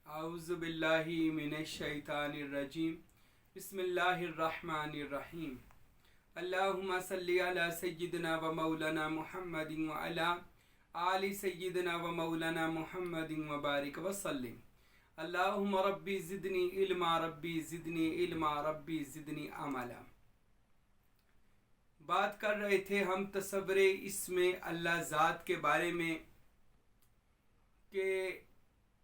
औज़ु बिल्लाहि मिनश शैतानिर रजीम। बिस्मिल्लाहिर रहमानिर रहीम। अल्लाहुम्मा सल्लि अला सय्यिदिना व मौलाना मुहम्मदिन व अला आलि सय्यिदिना व मौलाना मुहम्मदिन व बारिक व सल्लिम। अल्लाहुम्मा रब्बी ज़िदनी इल्मा, रब्बी ज़िदनी इल्मा, रब्बी ज़िदनी अमला। बात कर रहे थे हम तसव्वुर इस्म अल्लाह ज़ात के बारे में कि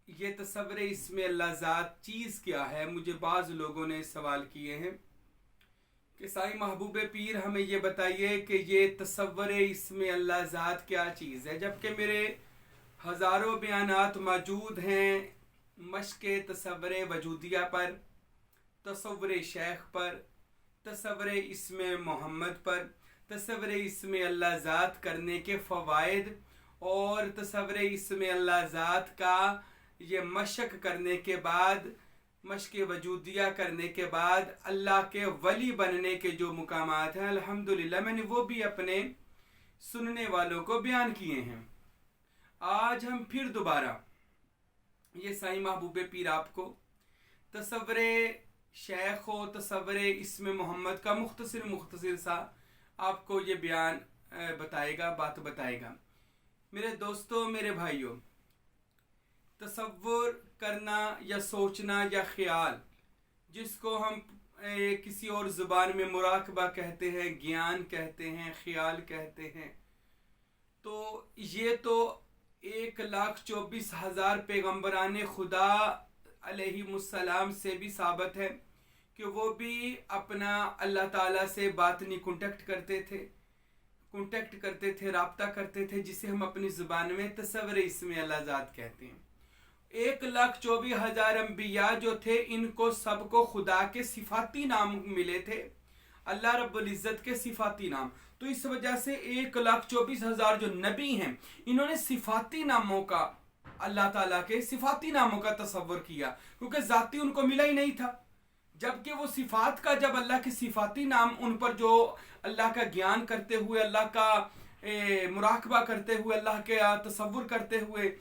ये तसव्वुर इस्म अल्लाह ज़ात चीज़ क्या है। मुझे बाज़ लोगों ने सवाल किए हैं कि साईं महबूब पीर हमें ये बताइए कि ये तसव्वुर इस्म अल्लाह ज़ात क्या चीज़ है, जबकि मेरे हज़ारों बयानात मौजूद हैं मश्क तसव्वुर वजूदिया पर, तसव्वुर शेख पर, तसव्वुर इस्म मोहम्मद पर, तसव्वुर इस्म अल्लाह ज़ात करने के फ़वाइद और तसव्वुर इस्म अल्लाह ज़ात का ये मशक करने के बाद, मश्क वजूदिया करने के बाद अल्लाह के वली बनने के जो मुकामात हैं, अल्हम्दुलिल्लाह मैंने वो भी अपने सुनने वालों को बयान किए हैं। आज हम फिर दोबारा ये साईं महबूब पीर आपको तसव्वुर शेख व तसव्वुर इस्म मोहम्मद का मुख्तसर सा आपको ये बयान बताएगा, बात बताएगा। मेरे दोस्तों, मेरे भाइयों, तसव्वुर करना या सोचना या ख्याल, जिसको हम किसी और ज़ुबान में मुराकबा कहते हैं, ज्ञान कहते हैं, ख्याल कहते हैं, तो ये तो 1,24,000 पैगम्बरान खुदा अलैहिमुस्सलाम से भी साबित है कि वो भी अपना अल्लाह ताला से बातनी कॉन्टेक्ट करते थे, राब्ता करते थे, जिसे हम अपनी ज़ुबान में तसव्वुर इस्म अल्लाह ज़ात कहते हैं। 1,24,000 अम्बिया जो थे, इनको सबको खुदा के सिफाती नाम मिले थे, अल्लाह रब्बुल इज़्ज़त के सिफाती नाम। तो इस वजह से 1,24,000 जो नबी हैं, इन्होंने सिफाती नामों का, अल्लाह ताला के सिफाती नामों का तसव्वुर किया, क्योंकि ज़ाती उनको मिला ही नहीं था। जबकि वो सिफात का, जब अल्लाह के सिफाती नाम उन पर जो अल्लाह का ज्ञान करते हुए, अल्लाह का मुराकबा करते हुए, अल्लाह के तसव्वुर करते हुए,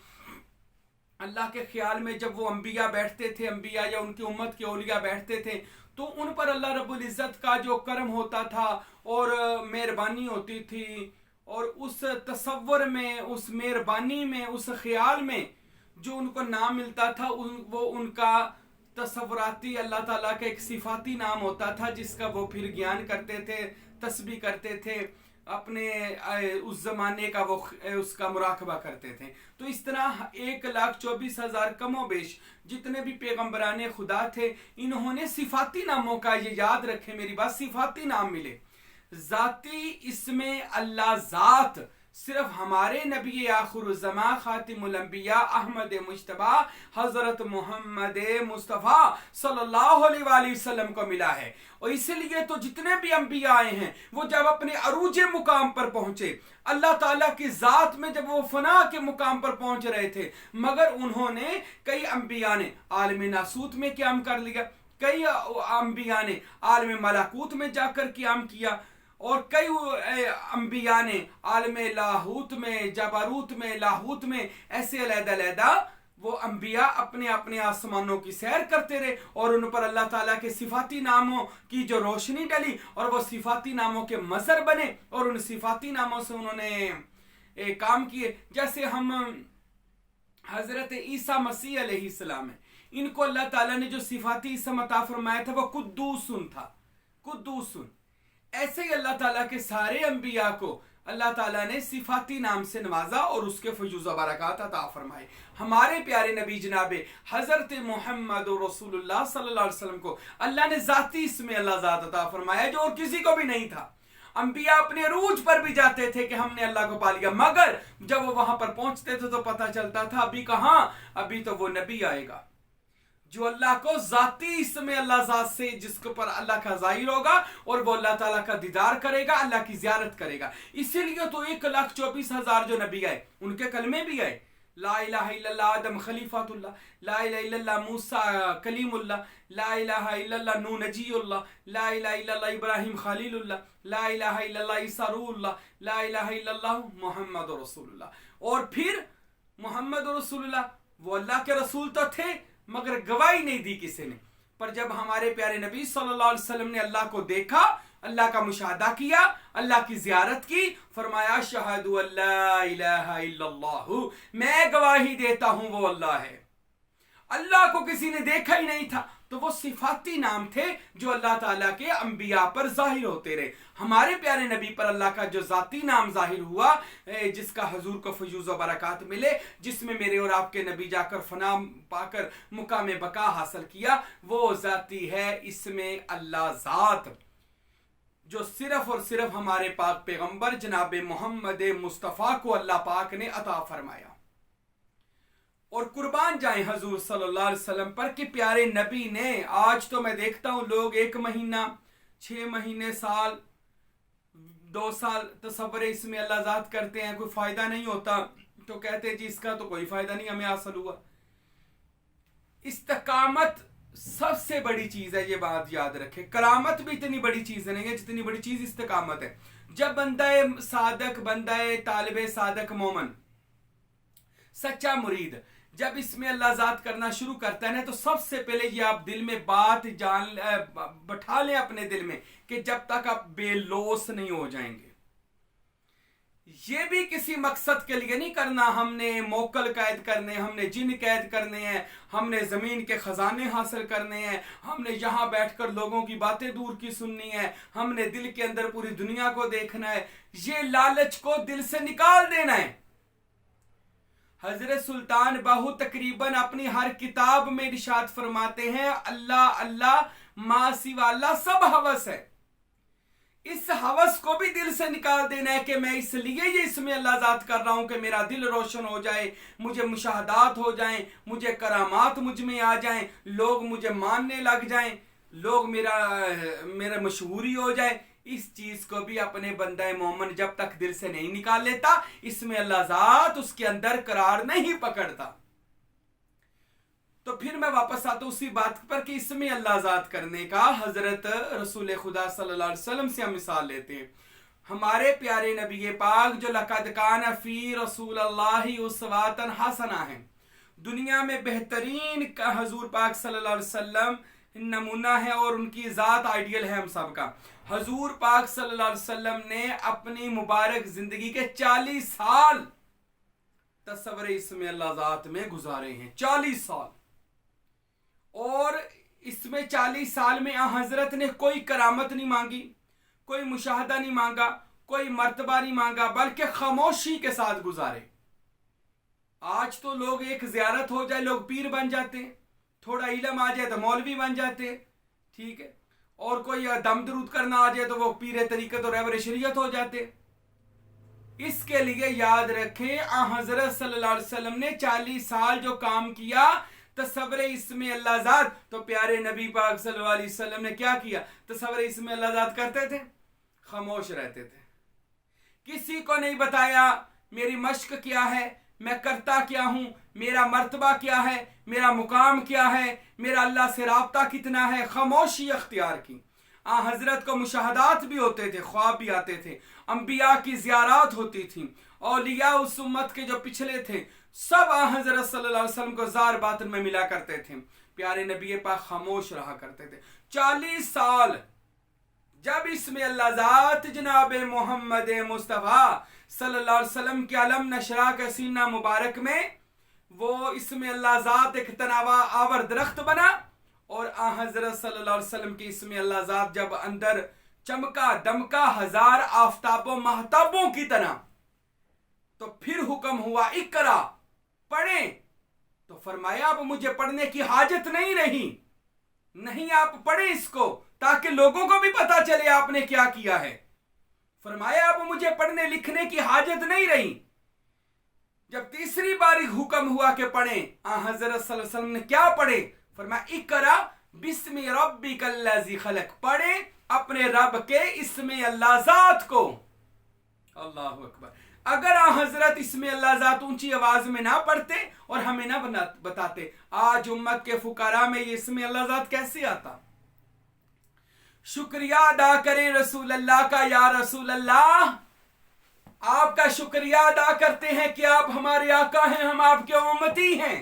अल्लाह के ख्याल में जब वो अम्बिया बैठते थे, अम्बिया या उनकी उम्मत के औलिया बैठते थे, तो उन पर अल्लाह रब्बुल इज़्ज़त का जो करम होता था और मेहरबानी होती थी, और उस तसव्वुर में, उस मेहरबानी में, उस ख्याल में जो उनको नाम मिलता था, वो उनका तसव्वुराती अल्लाह ताला का एक सिफाती नाम होता था, जिसका वो फिर ज्ञान करते थे, तस्बीह करते थे, अपने उस ज़माने का वो उसका मुराकबा करते थे। तो इस तरह 1,24,000 कमोबेश जितने भी पैगम्बरान खुदा थे, इन्होंने सिफाती नामों का, ये याद रखें मेरी बात, सिफाती नाम मिले। ज़ाती इसमें अल्लाह ज़ात सिर्फ हमारे नबी आखिरुज़्ज़मा खातिमुल अंबिया अहमद मुज्तबा हज़रत मोहम्मद मुस्तफ़ा सल्लल्लाहु अलैहि वसल्लम को मिला है। और इसीलिए तो जितने भी अंबिया आए हैं, वो जब अपने अरूजे मुकाम पर पहुंचे, अल्लाह ताला की ज़ात में जब वो फना के मुकाम पर पहुंच रहे थे, मगर उन्होंने, कई अंबिया ने आलम नासूत में क़याम कर लिया, कई अंबिया ने आलम मलाकूत में जाकर क़याम किया, और कई अंबिया ने आलम लाहूत में, जबारूत में, लाहूत में, ऐसे अलहदा वो अंबिया अपने अपने आसमानों की सैर करते रहे, और उन पर अल्लाह ताला के सिफाती नामों की जो रोशनी डली, और वो सिफाती नामों के मज़हर बने, और उन सिफाती नामों से उन्होंने काम किए। जैसे हम हज़रत ईसा मसीह अलैहिस्सलाम है, इनको अल्लाह ताला ने जो सिफाती इसम अता फरमाया था, वो कुद्दूसुन था, कुद्दूसुन। ऐसे ही अल्लाह ताला के सारे अंबिया को अल्लाह ताला ने सिफाती नाम से नवाजा और उसके फयूज़ व बरक़ात अता फरमाए। हमारे प्यारे नबी जनाबे हज़रत मोहम्मद रसूलुल्लाह सल्लल्लाहु अलैहि वसल्लम को अल्लाह ने ज़ाती इसमें अल्लाह ज़ात अता फरमाया, जो और किसी को भी नहीं था। अंबिया अपने रूज पर भी जाते थे कि हमने अल्लाह को पा लिया, मगर जब वो वहां पर पहुंचते थे तो पता चलता था अभी कहां, अभी तो वो नबी आएगा जो अल्लाह को ज़ाती इसमें अल्लाह ज़ात से, जिसके ऊपर अल्लाह का ज़ाहिर होगा, और वो अल्लाह ताला का दीदार करेगा, अल्लाह की ज़ियारत करेगा। इसीलिए तो 1,24,000 जो नबी आए, उनके कलमे भी आए, ला इलाहा इल्लल्लाह आदम खलीफातुल्लाह, ला इलाहा इल्लल्लाह मूसा कलीमुल्लाह, ला इलाहा इल्लल्लाह नूह नजीयुल्लाह, ला इलाहा इल्लल्लाह इब्राहिम खलीलुल्लाह, ला इलाहा इल्लल्लाह ईसा रूहुल्लाह, ला इलाहा इल्लल्लाह मुहम्मद रसूलुल्लाह। और फिर मोहम्मद रसूलुल्लाह, वो अल्लाह के रसूल तो थे, मगर गवाही नहीं दी किसी ने। पर जब हमारे प्यारे नबी सल्लल्लाहु अलैहि वसल्लम ने अल्लाह को देखा, अल्लाह का मुशाहदा किया, अल्लाह की जियारत की, फरमाया शहदु अल्ला इलाहा इल्लल्लाहु, मैं गवाही देता हूं वो अल्लाह है। अल्लाह को किसी ने देखा ही नहीं था, तो वो सिफाती नाम थे जो अल्लाह ताला के अंबिया पर जाहिर होते रहे। हमारे प्यारे नबी पर अल्लाह का जो जाती नाम जाहिर हुआ, जिसका हुजूर को फयूज़ व बरकत मिले, जिसमें मेरे और आपके नबी जाकर फना पाकर मुकाम बका हासिल किया, वो जाती है इसमें अल्लाह ज़ात, जो सिर्फ और सिर्फ हमारे पाक पैगंबर जनाब मोहम्मद मुस्तफ़ा को अल्लाह पाक ने अता फरमाया। और कुर्बान जाए हजूर सल्लल्लाहु अलैहि वसल्लम पर कि प्यारे नबी ने, आज तो मैं देखता हूं लोग 1 महीना, 6 महीने, साल, 2 साल तसव्वुर इसमें अल्लाह ज़ात करते हैं, कोई फायदा नहीं होता तो कहते हैं जी इसका तो कोई फायदा नहीं हमें हासिल हुआ। इस्तिकामत सबसे बड़ी चीज है, ये बात याद रखे। करामत भी इतनी बड़ी चीज नहीं है जितनी बड़ी चीज इस्तिकामत है। जब बंदा सादक, बंदा तालिब सादक मोमन, सच्चा मुरीद जब इसमें अल्लाह ज़ात करना शुरू करता है ना, तो सबसे पहले ये आप दिल में बात बैठा लें अपने दिल में कि जब तक आप बेलोस नहीं हो जाएंगे। ये भी किसी मकसद के लिए नहीं करना, हमने मोकल कैद करने, हमने जिन कैद करने हैं, हमने जमीन के खजाने हासिल करने हैं, हमने यहाँ बैठकर लोगों की बातें दूर की सुननी है, हमने दिल के अंदर पूरी दुनिया को देखना है। ये लालच को दिल से निकाल देना है। हजरत सुल्तान बाहू तकरीबन अपनी हर किताब में इरशाद फरमाते हैं, अल्लाह अल्लाह मा सिवा अल्लाह सब हवस है। इस हवस को भी दिल से निकाल देना है कि मैं इसलिए ये इसमें अल्लाह ज़ात कर रहा हूं कि मेरा दिल रोशन हो जाए, मुझे मुशाहदात हो जाएं, मुझे करामात मुझ में आ जाएं, लोग मुझे मानने लग जाएं, लोग मेरा मशहूरी हो जाए। इस चीज को भी अपने बंदा मोमन जब तक दिल से नहीं निकाल लेता, इसमें अल्लाह ज़ात उसके अंदर करार नहीं पकड़ता। तो फिर मैं वापस आता उसी बात पर कि इसमें अल्लाह ज़ात करने का हजरत रसूल खुदा सल्लल्लाहु अलैहि वसल्लम से हम मिसाल लेते हैं। हमारे प्यारे नबी पाक जो लक़द कान फी रसूलिल्लाहि उस्वतुन हसना है, दुनिया में बेहतरीन का हजूर पाक सल्लल्लाहु अलैहि वसल्लम नमूना है और उनकी ज़ात आइडियल है हम सबका। हजूर पाक सल्लल्लाहु अलैहि वसल्लम ने अपनी मुबारक जिंदगी के 40 साल तस्वर इसमें अल्लाह ज़ात में गुजारे हैं, 40 साल। और इसमें 40 साल में हजरत ने कोई करामत नहीं मांगी, कोई मुशाहदा नहीं मांगा, कोई मर्तबा नहीं मांगा, बल्कि खामोशी के साथ गुजारे। आज तो लोग एक जियारत हो जाए लोग पीर बन जाते हैं, थोड़ा इल्म आ जाए तो मौलवी बन जाते हैं, ठीक है, और कोई दम दरूद करना आ जाए तो वो पीर तरीकत और रहबर शरीयत हो जाते। इसके लिए याद रखें हजरत सल्लल्लाहु अलैहि वसल्लम ने 40 साल जो काम किया तस्वर इसमें अल्लाह ज़ात, तो प्यारे नबी पाक सल्लल्लाहु अलैहि वसल्लम ने क्या किया? तस्वर इसमें अल्लाह ज़ात करते थे, खामोश रहते थे, किसी को नहीं बताया मेरी मश्क क्या है, मैं करता क्या हूं, मेरा मर्तबा क्या है, मेरा मुकाम क्या है, मेरा अल्लाह से राब्ता कितना है। खामोशी अख्तियार की। हजरत को मुशाहदात भी होते थे, ख्वाब भी आते थे, अंबिया की ज़ियारत होती थी, औलिया उस उम्मत के जो पिछले थे सब हजरत सल्लल्लाहु अलैहि वसल्लम को ज़ार बातिन में मिला करते थे। प्यारे नबी पाक खामोश रहा करते थे 40 साल। जब इसमें अल्लाह ज़ात जनाब मोहम्मद मुस्तफ़ा सल्लल्लाहु अलैहि वसल्लम के अलम नशरा के सीना मुबारक में वो इसमें अल्लाह ज़ात एक तनावा आवर दरख्त बना, और हजरत सल्लल्लाहु अलैहि वसल्लम की इसमें अल्लाह ज़ात जब अंदर चमका दमका 1000 आफताबों महताबों की तरह, तो फिर हुक्म हुआ इकरा, पढ़े। तो फरमाया अब मुझे पढ़ने की हाजत नहीं रही, नहीं आप पढ़े इसको ताकि लोगों को भी पता चले आपने क्या किया है। फरमाया अब मुझे पढ़ने लिखने की हाजत नहीं रही। जब तीसरी बार हुक्म हुआ कि पढ़े, हजरत सल्लल्लाहु अलैहि वसल्लम ने क्या पढ़े? फरमाया इकरा बिस्मि रब्बिकल्लज़ी खलक, पढ़े अपने रब के इसमें अल्लाह ज़ात को। अल्लाह अकबर। अगर हजरत इसमें अल्लाह ज़ात ऊंची आवाज में ना पढ़ते और हमें ना बताते, आज उम्मत के फुकारा में ये इसमें अल्लाह ज़ात कैसे आता? शुक्रिया अदा करें रसूल अल्लाह का। या रसूल अल्लाह, आपका शुक्रिया अदा करते हैं कि आप हमारे आका हैं, हम आपके उम्मती हैं,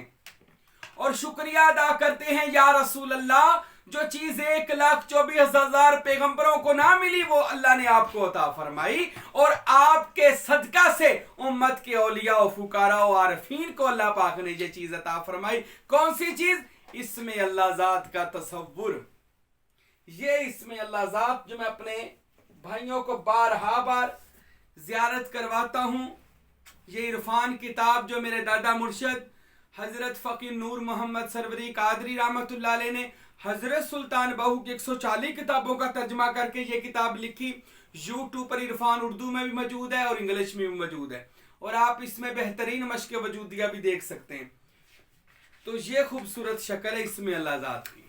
और शुक्रिया अदा करते हैं या रसूल अल्लाह, जो चीज 1,24,000 पैगंबरों को ना मिली वो अल्लाह ने आपको अता फरमाई, और आपके सदका से उम्मत के औलिया और फुकारा और आरफीन को अल्लाह पाक ने ये चीज अता फरमाई। कौन सी चीज? इसमें अल्लाह जात का तसव्वुर। ये इसमें अल्लाह जात जो मैं अपने भाइयों को बार जियारत करवाता हूं, ये इरफान किताब जो मेरे दादा मुर्शद हजरत फकीर नूर मोहम्मद सरवरी कादरी रहमतुल्लाह अलैह ने हजरत सुल्तान बहू की 140 किताबों का तर्जमा करके ये किताब लिखी। यूट्यूब पर इरफान उर्दू में भी मौजूद है और इंग्लिश में भी मौजूद है, और आप इसमें बेहतरीन मश्क वजूदिया भी देख सकते हैं। तो ये खूबसूरत शक्ल है इसमें अल्लाह जात की,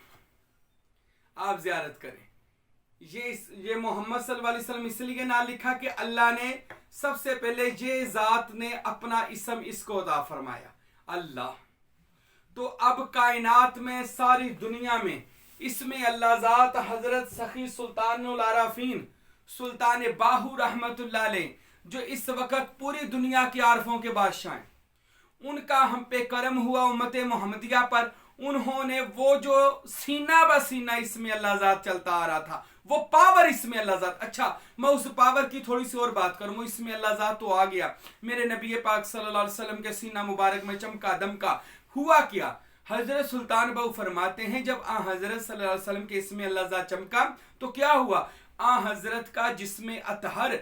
आप जियारत करें। ये मोहम्मद सल्लल्लाहु अलैहि वसल्लम इसलिए ना लिखा कि अल्लाह ने सबसे पहले ये जात ने अपना इसम इसको अता फरमाया अल्लाह। तो अब कायनात में सारी दुनिया में इसमें अल्लाह जात हजरत सखी सुल्तानुल आरफीन सुल्तान बाहू रहमतुल्लाह अलैह, जो इस वक्त पूरी दुनिया के आरफों के बादशाह हैं, उनका हम पे करम हुआ उम्मत मोहम्मदिया पर। उन्होंने वो जो सीना ब सीना इसमें अल्लाह जात चलता आ रहा था, वो पावर इसमें अल्लाह जात। अच्छा, मैं उस पावर की थोड़ी सी और बात करूं। इसमें अल्लाह जात तो आ गया, मेरे नबी पाक सल्लल्लाहु अलैहि वसल्लम के सीना मुबारक में चमका दमका। हुआ क्या? हजरत सुल्तान बहू फरमाते हैं जब आ हजरत सल्लल्लाहु अलैहि वसल्लम के इसमें अल्लाह जात चमका तो क्या हुआ? आ हजरत का जिसमें अतहर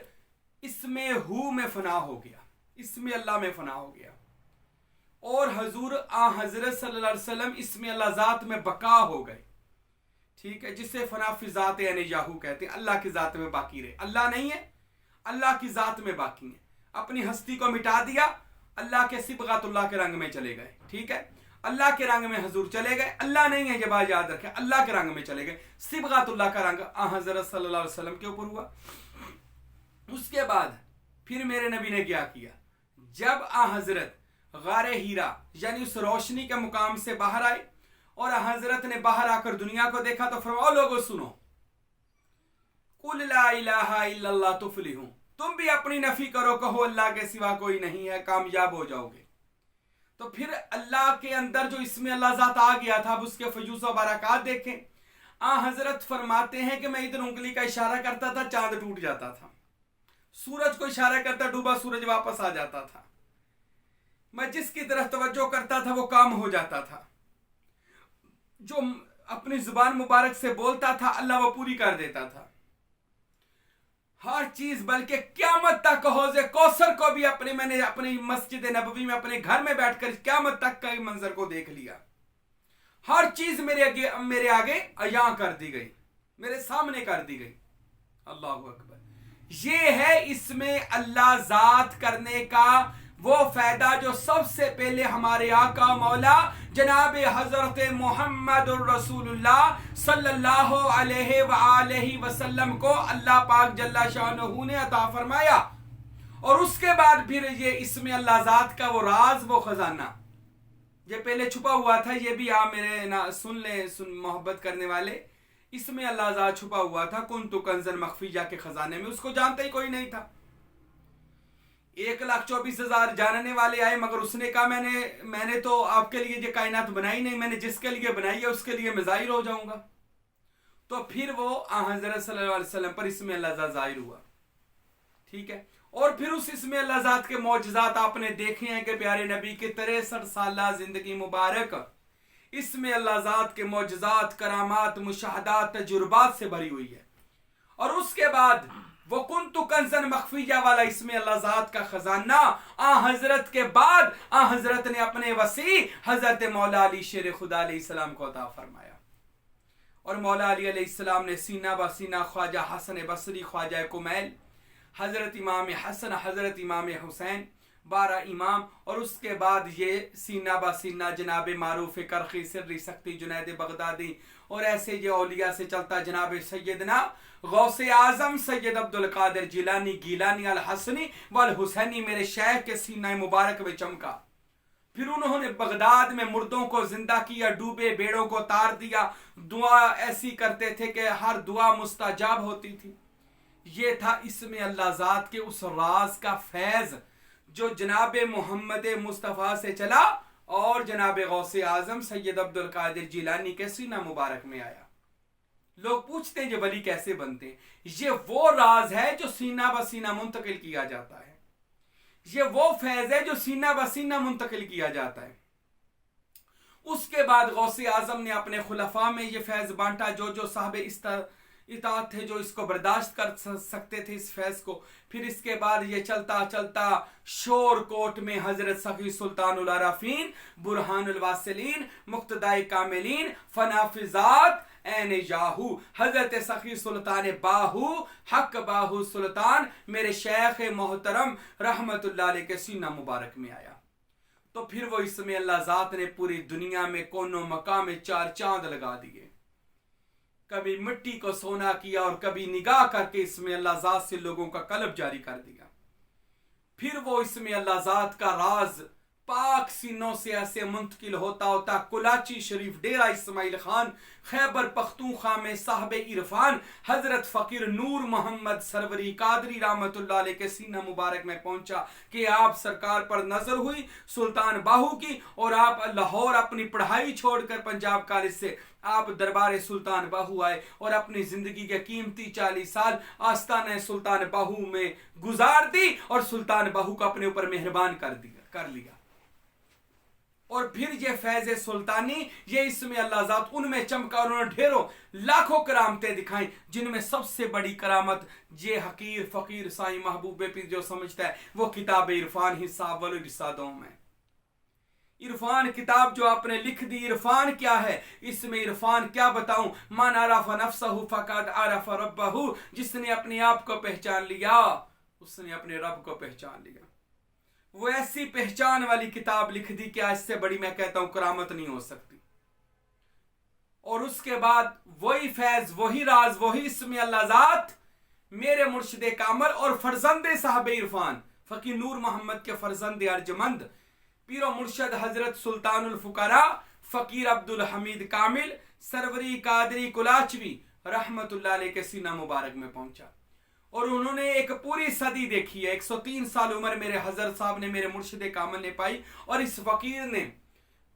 इसमें हु में फना हो गया, इसमें अल्लाह में फना हो गया, और हजूर आ हजरत सल्लल्लाहु अलैहि वसल्लम इसमें अल्लाह जात में बका हो गए। ठीक है, जिसे फना फी जात यानी याहू कहते हैं, अल्लाह की जात में बाकी रहे। अल्लाह नहीं है, अल्लाह की जात में बाकी है। अपनी हस्ती को मिटा दिया, अल्लाह के सिबगातुल्लाह के रंग में चले गए। ठीक है, अल्लाह के रंग में हजूर चले गए, अल्लाह नहीं है, ये बात याद रखें, अल्लाह के रंग में चले गए। सिबगातुल्लाह का रंग आ हजरत सल्लल्लाहु अलैहि वसल्लम के ऊपर हुआ। उसके बाद फिर मेरे नबी ने क्या किया? जब आ हजरत गारे हीरा यानी उस रोशनी के मुकाम से बाहर आए और हजरत ने बाहर आकर दुनिया को देखा तो फरमाओ लोगों सुनो, कुल ला इलाहा इल्लल्लाह तुफलिहू, तुम भी अपनी नफी करो, कहो अल्लाह के सिवा कोई नहीं है, कामयाब हो जाओगे। तो फिर अल्लाह के अंदर जो इसमें अल्लाह जात आ गया था, अब उसके फयूज़ और बरक़ात देखें। आ हजरत फरमाते हैं कि मैं इधर उंगली का इशारा करता था, चांद टूट जाता था, सूरज को इशारा करता, डूबा सूरज वापस आ जाता था, मैं जिसकी तरफ तवज्जो करता था वो काम हो जाता था, जो अपनी जुबान मुबारक से बोलता था अल्लाह वो पूरी कर देता था हर चीज। बल्कि क़यामत तक हौज़े कौसर को भी मैंने अपनी मस्जिद नबवी में अपने घर में बैठकर क़यामत तक का मंजर को देख लिया। हर चीज मेरे आगे अयां कर दी गई, मेरे सामने कर दी गई। अल्लाह अकबर। ये है इसमें अल्लाह जात करने का वो फायदा जो सबसे पहले हमारे आका मौला जनाब हजरत मोहम्मद रसूलुल्लाह सल्लल्लाहु अलैहि वसल्लम को अल्लाह पाक जल्ला शानहू ने अता फरमाया। और उसके बाद फिर ये इसमें अल्लाह जात का वो राज, वो खजाना ये पहले छुपा हुआ था। ये भी आप मेरे ना सुन मोहब्बत करने वाले, इसमें अल्लाह जात छुपा हुआ था कुन्तु कंज़न मख्फिया के खजाने में, उसको जानता ही कोई नहीं था। 1,24,000 जानने वाले आए, मगर उसने कहा मैंने तो आपके लिए ये कायनात बनाई नहीं, मैंने जिसके लिए बनाई है उसके लिए मैं जाहिर हो जाऊंगा। तो फिर वो हजरत सल्लल्लाहु अलैहि वसल्लम पर इसमें अल्लाह जाहिर हुआ। ठीक है, और फिर उस इसमें अल्लाह जात के मौजज़ात आपने देखे हैं कि प्यारे नबी की 63 साल जिंदगी मुबारक इसमें अल्लाह जात के मौजज़ात, करामात, मुशाहदात, तजुर्बात से भरी हुई है। और उसके बाद वो कुन्तु कंज़न मख्फिया वाला इसमें अल्लाह जात का खजाना आ हजरत के बाद आ हजरत ने अपने वसी हजरत मौला अली शेर खुदा अलैहिस्सलाम को अता फरमाया। और मौला अली अलैहिस्सलाम ने सीना ब सीना ख्वाजा हसन बसरी, ख्वाजा कुमैल, हजरत इमाम हसन, हजरत इमाम हुसैन, 12 इमाम, और उसके बाद ये सीना ब सीना जनाब मारूफ करखी सिर्री सख्ती जुनैद बगदादी, और ऐसे ये औलिया से चलता जनाब सैयदना गौसे आजम सैयद अब्दुल कादिर जिलानी गीलानी अल हसनी वल हुसैनी मेरे शेख के सीना मुबारक में चमका। फिर उन्होंने बगदाद में मुर्दों को जिंदा किया, डूबे बेड़ों को तार दिया, दुआ ऐसी करते थे कि हर दुआ मुस्ताजाब होती थी। ये था इसमें अल्लाह जात के उस राज का फैज जो जनाब मोहम्मद मुस्तफ़ा से चला और जनाब गौसे आजम सैयद अब्दुल कादिर जिलानी के सीना मुबारक में आया। लोग पूछते हैं ये वली कैसे बनते हैं? ये वो राज है जो सीना ब सीना मुंतकिल किया जाता है, ये वो फैज है जो सीना ब सीना मुंतकिल किया जाता है। उसके बाद गौसे आजम ने अपने खुलफा में ये फैज बांटा, जो साहब इताअत थे, जो इसको बर्दाश्त कर सकते थे इस फैज को। फिर इसके बाद ये चलता चलता शोर कोट में हजरत सखी सुल्तानुल आरफीन, बुरहानुल वासिलीन, मुक्तदाई कामिलीन, फनाफिजात ऐन याहू, हजरत सखी सुल्तान बाहू, हक बाहू सुल्तान मेरे शेख मोहतरम रहमतुल्लाह अलैह के सीना मुबारक में आया। तो फिर वो इसमें अल्लाह ज़ात ने पूरी दुनिया में कोनों मकाम में 4 चांद लगा दिए, कभी मिट्टी को सोना किया और कभी निगाह करके इसमें अल्लाह ज़ात से लोगों का कल्ब जारी कर दिया। फिर वो इसमें अल्लाह ज़ात का राज पाक सीनों से ऐसे मुंतकिल होता होता कुलाची शरीफ डेरा इस्माइल खान खैबर पख्तूनख्वा में साहब इरफान हजरत फ़कीर नूर मोहम्मद सरवरी कादरी रहमतुल्लाह अलैह के सीना मुबारक में पहुंचा कि आप सरकार पर नजर हुई सुल्तान बाहू की, और आप लाहौर अपनी पढ़ाई छोड़कर पंजाब कॉलेज से आप दरबार सुल्तान बाहू आए और अपनी जिंदगी के कीमती 40 साल आस्ताना सुल्तान बाहू में गुजार दी और सुल्तान बाहू को अपने ऊपर मेहरबान कर लिया। और फिर ये फैज सुल्तानी, ये इसमें अल्लाह ज़ात उनमें चमका और उन्होंने ढेरों लाखों करामतें दिखाई, जिनमें सबसे बड़ी करामत ये हकीर फकीर साईं महबूब पीर जो समझता है वो किताब इरफान हिसाब वाले रिसादों में। इरफान किताब जो आपने लिख दी, इरफान क्या है, इसमें इरफान क्या बताऊं, मन आरफ नफ्सहु फक़द आरफ रब्बहु, जिसने अपने आप को पहचान लिया उसने अपने रब को पहचान लिया। वो ऐसी पहचान वाली किताब लिख दी कि इससे बड़ी मैं कहता हूं करामत नहीं हो सकती। और उसके बाद वही फैज, वही राज, वही इसमें अल्लाह ज़ात मेरे मुर्शिद कामल और फरजंदे साहब इरफान फकीर नूर मोहम्मद के फरजंदे अर्जमंद पीरो मुर्शद हजरत सुल्तानुल फुकरा फकीर अब्दुल हमीद कामिल सरवरी कादरी कुलाचवी रहमतुल्लाह अलैह के सीना मुबारक में पहुंचा। और उन्होंने एक पूरी सदी देखी है, 103 साल उम्र मेरे हजरत साहब ने मेरे मुर्शिद कामल ने पाई, और इस फकीर ने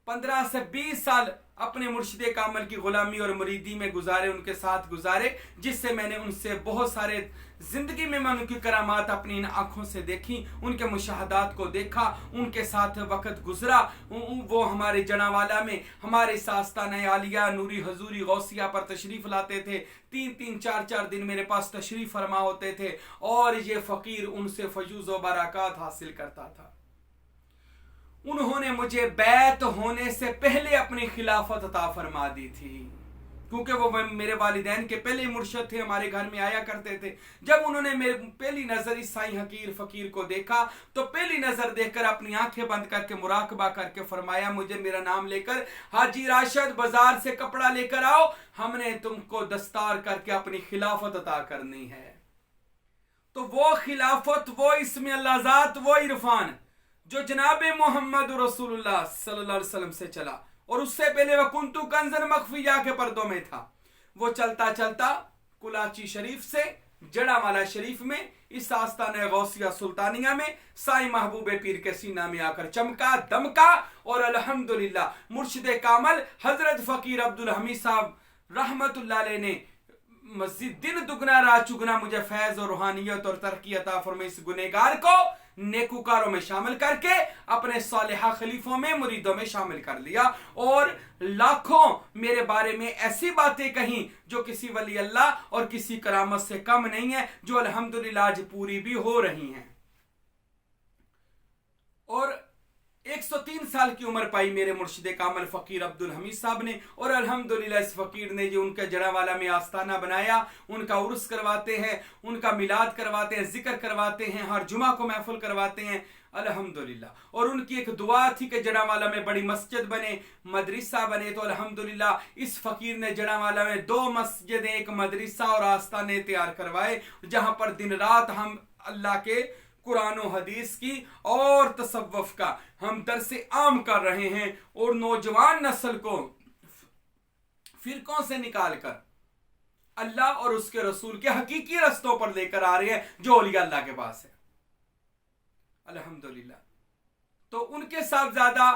15 से 20 साल अपने मुर्शिद कामल की गुलामी और मुरीदी में गुजारे, उनके साथ गुजारे, जिससे मैंने उनसे बहुत सारे जिंदगी में मैं उनकी करामात अपनी इन आंखों से देखी, उनके मुशाहदात को देखा, उनके साथ वक्त गुजरा। वो हमारे जनावाला में हमारे आस्ताना आलिया नूरी हजूरी गौसिया पर तशरीफ लाते थे, 3-3 4-4 दिन मेरे पास तशरीफ फरमा होते थे, और ये फकीर उनसे फयूज़ व बरक़ात हासिल करता था। उन्होंने मुझे बैत होने से पहले अपनी खिलाफत अता फरमा दी थी, क्योंकि वो मेरे वालिदैन के पहले मुर्शद थे, हमारे घर में आया करते थे। जब उन्होंने मेरे पहली नजर इस साईं हकीर फकीर को देखा तो पहली नजर देखकर अपनी आंखें बंद करके मुराकबा करके फरमाया, मुझे मेरा नाम लेकर हाजी राशिद बाजार से कपड़ा लेकर आओ, हमने तुमको दस्तार करके अपनी खिलाफत अता करनी है। तो वो खिलाफत, वो इसमें अल्लाह ज़ात, वो इरफान जो जनाब मोहम्मद रसूलुल्लाह सल्लल्लाहु अलैहि वसल्लम से चला, और उससे पहले वह कुंतु कंजन मखफिया के पर्दों में था, वो चलता चलता कुलाची शरीफ से जड़ावाला शरीफ में इस आस्ताना गौसिया सुल्तानिया में साईं महबूब पीर के सीना में आकर चमका दमका। और अल्हम्दुलिल्लाह मुर्शिद कामल हजरत फकीर अब्दुल हमीद साहब रहमतुल्लाह अलैह ने मस्जिद दिन दुगना रात चुगना मुझे फैज और रूहानियत और तरक्की अता फरमाई, इस गुनेगार को नेकुकारों में शामिल करके अपने सालिहा खलीफों में मुरीदों में शामिल कर लिया, और लाखों मेरे बारे में ऐसी बातें कहीं जो किसी वली अल्लाह और किसी करामत से कम नहीं है, जो अल्हम्दुलिल्लाह आज पूरी भी हो रही हैं। और 103 साल की उम्र पाई मेरे मुर्शिद कामल फकीर अब्दुल हमीद साहब ने, और अल्हम्दुलिल्लाह इस फकीर ने जो उनके जड़ावाला में आस्ताना बनाया, उनका उर्स करवाते हैं, उनका मिलाद करवाते हैं, जिक्र करवाते हैं, हर जुमा को महफिल करवाते हैं अल्हम्दुलिल्लाह। और उनकी एक दुआ थी कि जड़ावाला में बड़ी मस्जिद बने, मदरसा बने, तो अल्हम्दुलिल्लाह इस फकीर ने जड़ावाला में 2 मस्जिदें, एक मदरसा और आस्ताने तैयार करवाए, जहां पर दिन रात हम अल्लाह के कुरान और हदीस की और तसव्वुफ का हम दरसे आम कर रहे हैं, और नौजवान नस्ल को फिरकों से निकालकर अल्लाह और उसके रसूल के हकीकी रस्तों पर लेकर आ रहे हैं, जो औलिया अल्लाह के पास है अल्हम्दुलिल्लाह। तो उनके साहबजादा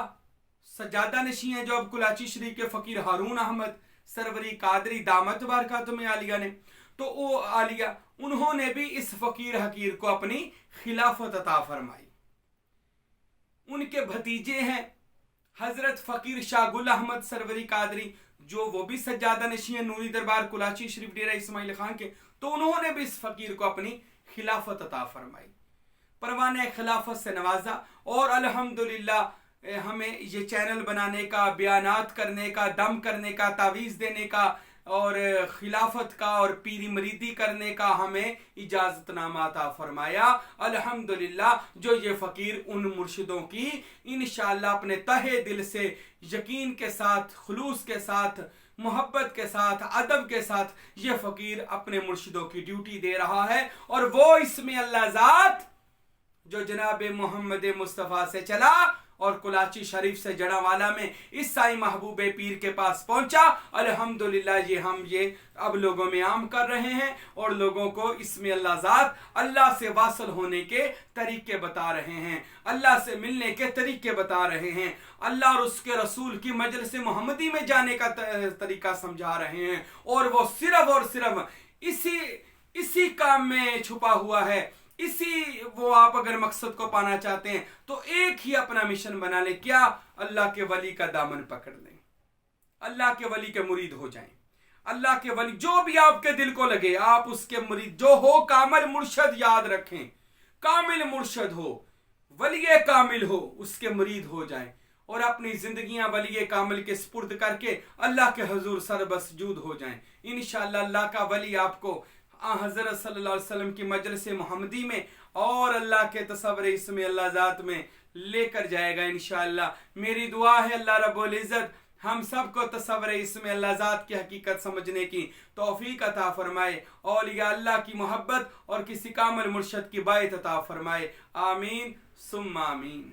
सज्जादा नशी हैं जो अब कुलाची शरीफ के फ़कीर हारून अहमद सरवरी कादरी दामत बरकातुहुम आलिया ने, तो वो आलिया उन्होंने भी इस फ़कीर हकीर को अपनी खिलाफत अता फरमाई। उनके भतीजे हैं हजरत फ़कीर शाहगुल अहमद सरवरी कादरी, जो वो भी सज्जादा नशी हैं नूरी दरबार कुलाची शरीफ डेरा इस्माइल खान के, तो उन्होंने भी इस फ़कीर को अपनी खिलाफत अता फरमाई, परवाने खिलाफत से नवाजा। और अल्हम्दुलिल्लाह हमें ये चैनल बनाने का, बयानात करने का, दम करने का, तावीज़ देने का और खिलाफत का और पीरी मरीदी करने का हमें इजाज़तनामा अता फरमाया। अल्हम्दुलिल्लाह जो ये फ़कीर उन मुर्शिदों की इंशाअल्लाह अपने तहे दिल से, यकीन के साथ, खुलूस के साथ, मोहब्बत के साथ, अदब के साथ ये फ़कीर अपने मुर्शिदों की ड्यूटी दे रहा है। और वो इसमें अल्लाह ज़ात जो जनाब मोहम्मद मुस्तफ़ा से चला और कुलाची शरीफ से जड़ावाला में इस साई महबूब पीर के पास पहुंचा, अल्हम्दुलिल्लाह ये अब लोगों में आम कर रहे हैं और लोगों को इसमें अल्लाह ज़ात अल्लाह से वासल होने के तरीके बता रहे हैं, अल्लाह से मिलने के तरीके बता रहे हैं, अल्लाह और उसके रसूल की मजलिस मोहम्मदी में जाने का तरीका समझा रहे हैं। और वो सिर्फ इसी काम में छुपा हुआ है। इसी वो आप अगर मकसद को पाना चाहते हैं तो एक ही अपना मिशन बना ले, क्या? अल्लाह के वली का दामन पकड़ लें, अल्लाह के वली के मुरीद हो जाएं। अल्लाह के वली जो भी आपके दिल को लगे आप उसके मुरीद जो हो, कामिल मुर्शद याद रखें, कामिल मुर्शद हो, वली कामिल हो, उसके मुरीद हो जाएं और अपनी जिंदगियां वली कामिल के स्पुर्द करके अल्लाह के हुजूर सरबसजूद हो जाएं। इंशाअल्लाह अल्लाह का वली आपको हज़रत सल्लल्लाहु अलैहि वसल्लम की मजलिस मोहम्मदी में और अल्लाह के तसव्वुर इसमें अल्लाह ज़ात में लेकर जाएगा इंशाअल्लाह। मेरी दुआ है अल्लाह रब्बुल इज़्ज़त हम सबको तसव्वुर इसमें अल्लाह ज़ात की हकीकत समझने की तौफीक अता फरमाए, औलिया अल्लाह की मोहब्बत और किसी कामिल मुर्शद की बायत अता फरमाए। आमीन सुम्मा आमीन।